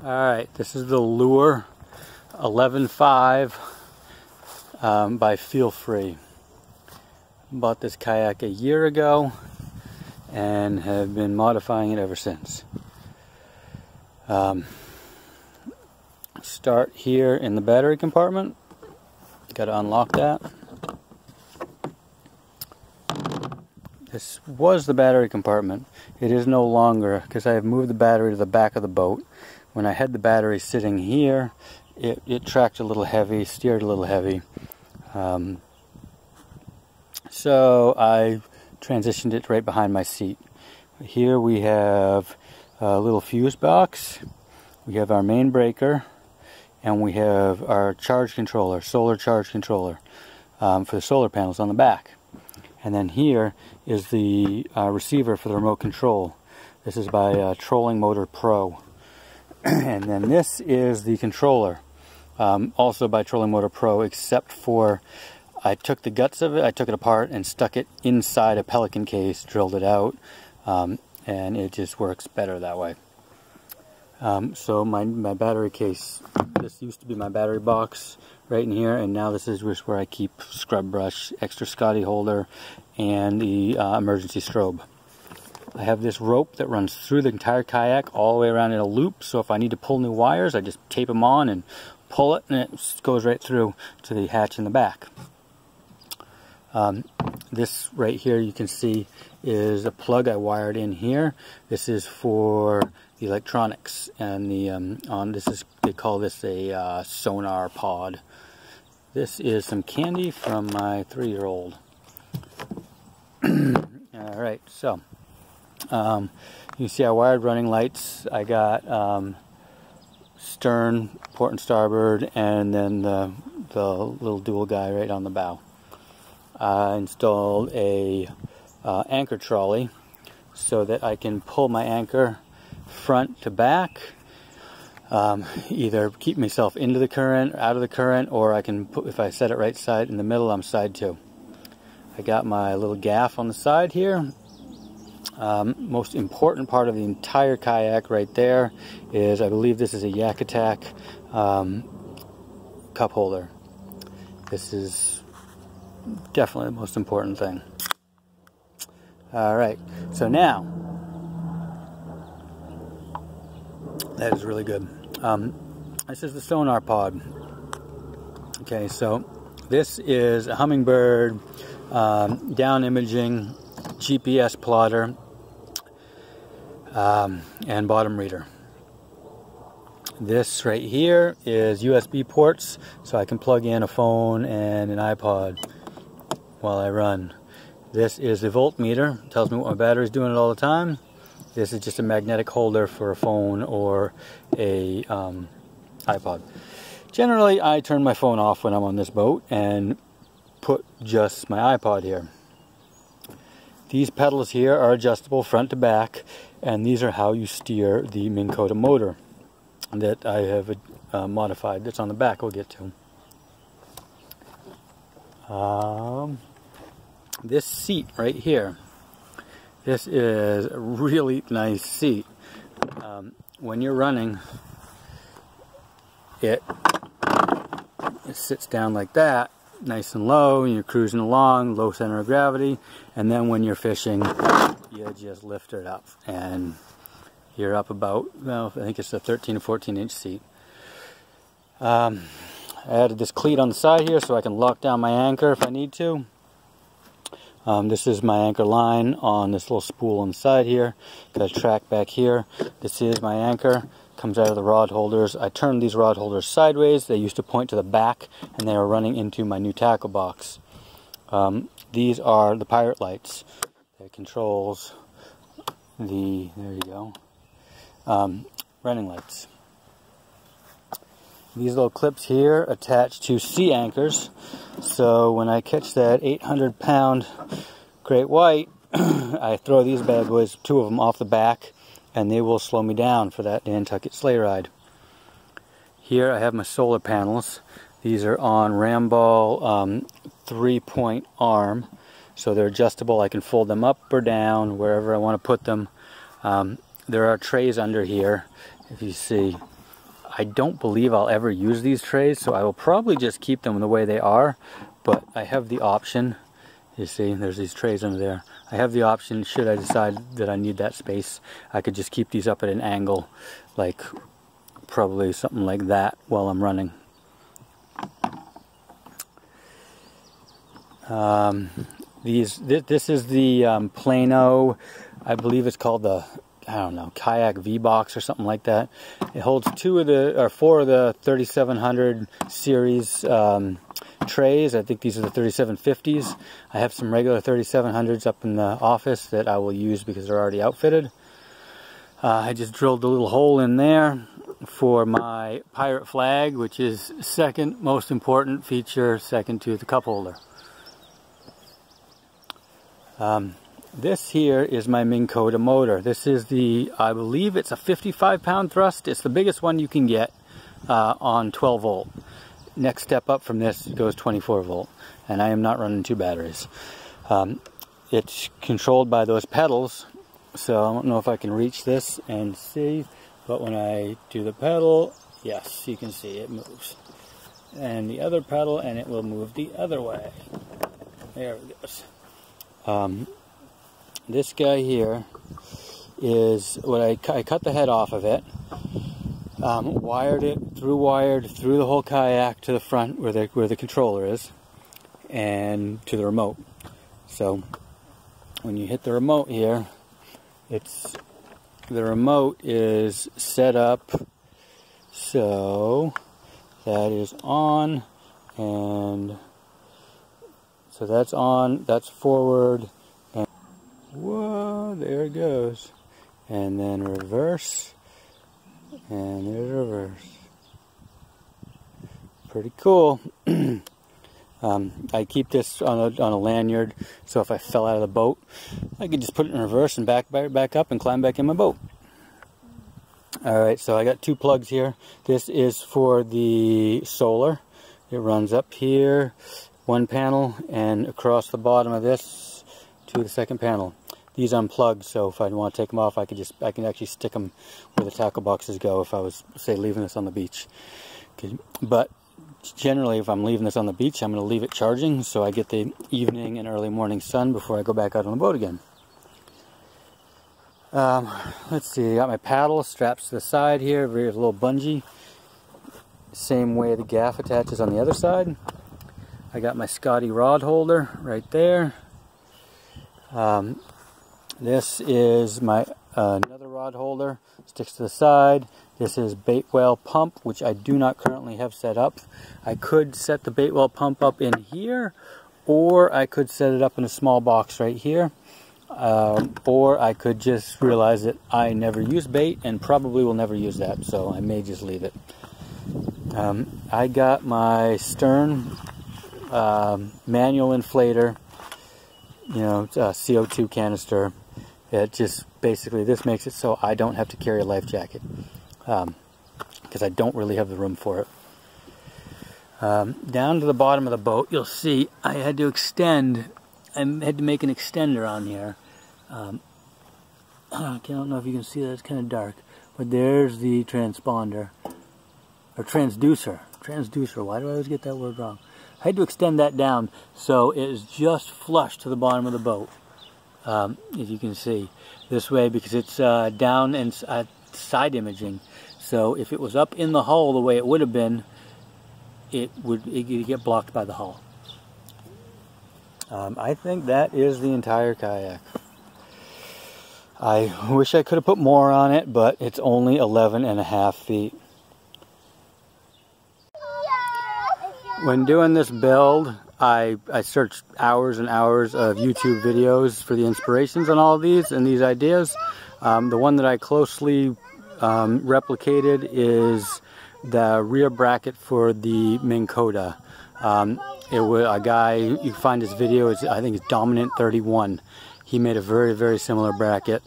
Alright, this is the Lure 11.5 by Feel Free. Bought this kayak a year ago and have been modifying it ever since. Start here in the battery compartment. Got to unlock that. This was the battery compartment. It is no longer because I have moved the battery to the back of the boat. When I had the battery sitting here, it tracked a little heavy, steered a little heavy. So I transitioned it right behind my seat. Here we have a little fuse box. We have our main breaker, and we have our charge controller, solar charge controller, for the solar panels on the back. And then here is the receiver for the remote control. This is by Trolling Motor Pro. And then this is the controller, also by Trolling Motor Pro, except for I took the guts of it, I took it apart and stuck it inside a Pelican case, drilled it out, and it just works better that way. So my battery case, this used to be my battery box right in here, and now this is just where I keep scrub brush, extra Scotty holder, and the emergency strobe. I have this rope that runs through the entire kayak all the way around in a loop, so if I need to pull new wires, I just tape them on and pull it, and it goes right through to the hatch in the back. This right here you can see is a plug I wired in here. This is for the electronics, and the they call this a sonar pod. This is some candy from my 3-year-old. Alright, so you see I wired running lights. I got stern, port and starboard, and then the little dual guy right on the bow. I installed a anchor trolley so that I can pull my anchor front to back, either keep myself into the current, out of the current, or I can put, if I set it right side in the middle, I'm side 2. I got my little gaff on the side here. Most important part of the entire kayak right there is, I believe this is a Yak Attack cup holder. This is definitely the most important thing. Alright, so now, that is really good. This is the sonar pod. Okay, so this is a Humminbird down imaging GPS plotter and bottom reader. This right here is USB ports, so I can plug in a phone and an iPod while I run. This is the voltmeter, tells me what my battery is doing it all the time. This is just a magnetic holder for a phone or a iPod. Generally, I turn my phone off when I'm on this boat and put just my iPod here. These pedals here are adjustable front to back, and these are how you steer the Minn Kota motor that I have modified. That's on the back, we'll get to. This seat right here, this is a really nice seat. When you're running, it sits down like that, nice and low, and you're cruising along, low center of gravity, and then when you're fishing, you just lift it up, and you're up about, well, I think it's a 13 or 14 inch seat. I added this cleat on the side here so I can lock down my anchor if I need to. This is my anchor line on this little spool on the side here. Got a track back here. This is my anchor. Comes out of the rod holders. I turned these rod holders sideways. They used to point to the back, and they were running into my new tackle box. These are the pirate lights. That controls the, there you go, running lights. These little clips here attach to sea anchors, so when I catch that 800-pound great white, I throw these bad boys, 2 of them, off the back, and they will slow me down for that Nantucket sleigh ride. Here I have my solar panels. These are on Ramball 3-point arm, so they're adjustable. I can fold them up or down wherever I want to put them. There are trays under here, if you see. I don't believe I'll ever use these trays, so I will probably just keep them the way they are, but I have the option. You see, there's these trays under there. I have the option, should I decide that I need that space, I could just keep these up at an angle, like probably something like that while I'm running. This is the Plano, I believe it's called the, I don't know, Kayak V-Box or something like that. It holds four of the 3700 series trays. I think these are the 3750s. I have some regular 3700s up in the office that I will use because they're already outfitted. I just drilled a little hole in there for my pirate flag, which is second most important feature, second to the cup holder. This here is my Minn Kota motor. This is the, I believe it's a 55-pound thrust. It's the biggest one you can get on 12 volt. Next step up from this goes 24 volt, and I am not running two batteries. It's controlled by those pedals, so I don't know if I can reach this and see, but when I do the pedal, yes, you can see it moves. And the other pedal, and it will move the other way. There it goes. This guy here is what I cut the head off of it, wired through the whole kayak to the front where the controller is, and to the remote. So when you hit the remote here, the remote is set up so that is on, and so that's on, that's forward, and whoa, there it goes. And then reverse, and there's reverse. Pretty cool. I keep this on a lanyard, so if I fell out of the boat, I could just put it in reverse and back up and climb back in my boat. Alright, so I got two plugs here. This is for the solar. It runs up here, one panel, and across the bottom of this to the second panel. These unplugged, so if I want to take them off, I can actually stick them where the tackle boxes go if I was, say, leaving this on the beach. Okay. But generally, if I'm leaving this on the beach, I'm going to leave it charging so I get the evening and early morning sun before I go back out on the boat again. Let's see, I got my paddle strapped to the side here, there's a little bungee. Same way the gaff attaches on the other side. I got my Scotty rod holder right there. This is my another rod holder, sticks to the side. This is bait well pump, which I do not currently have set up. I could set the bait well pump up in here, or I could set it up in a small box right here. Or I could just realize that I never use bait and probably will never use that, so I may just leave it. I got my stern manual inflator, you know, CO2 canister. It just basically, this makes it so I don't have to carry a life jacket because I don't really have the room for it. Down to the bottom of the boat, you'll see I had to extend. I had to make an extender on here. I don't know if you can see that, it's kind of dark, but there's the transponder, or transducer. Transducer, why do I always get that word wrong? I had to extend that down so it is just flush to the bottom of the boat, as you can see. This way, because it's down and side imaging, so if it was up in the hull the way it would have been, it would get blocked by the hull. I think that is the entire kayak. I wish I could have put more on it, but it's only 11.5 feet. When doing this build, I searched hours and hours of YouTube videos for the inspirations on all of these and these ideas. The one that I closely replicated is the rear bracket for the Minn Kota. It was a guy, you find his video, I think it's Dominant 31. He made a very, very similar bracket,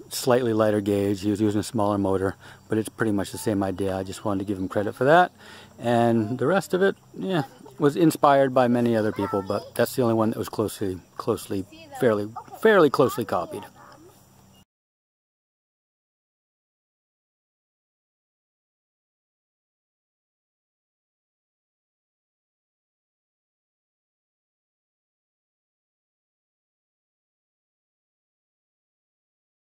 slightly lighter gauge. He was using a smaller motor, but it's pretty much the same idea. I just wanted to give him credit for that. And the rest of it, yeah, was inspired by many other people, but that's the only one that was fairly closely copied.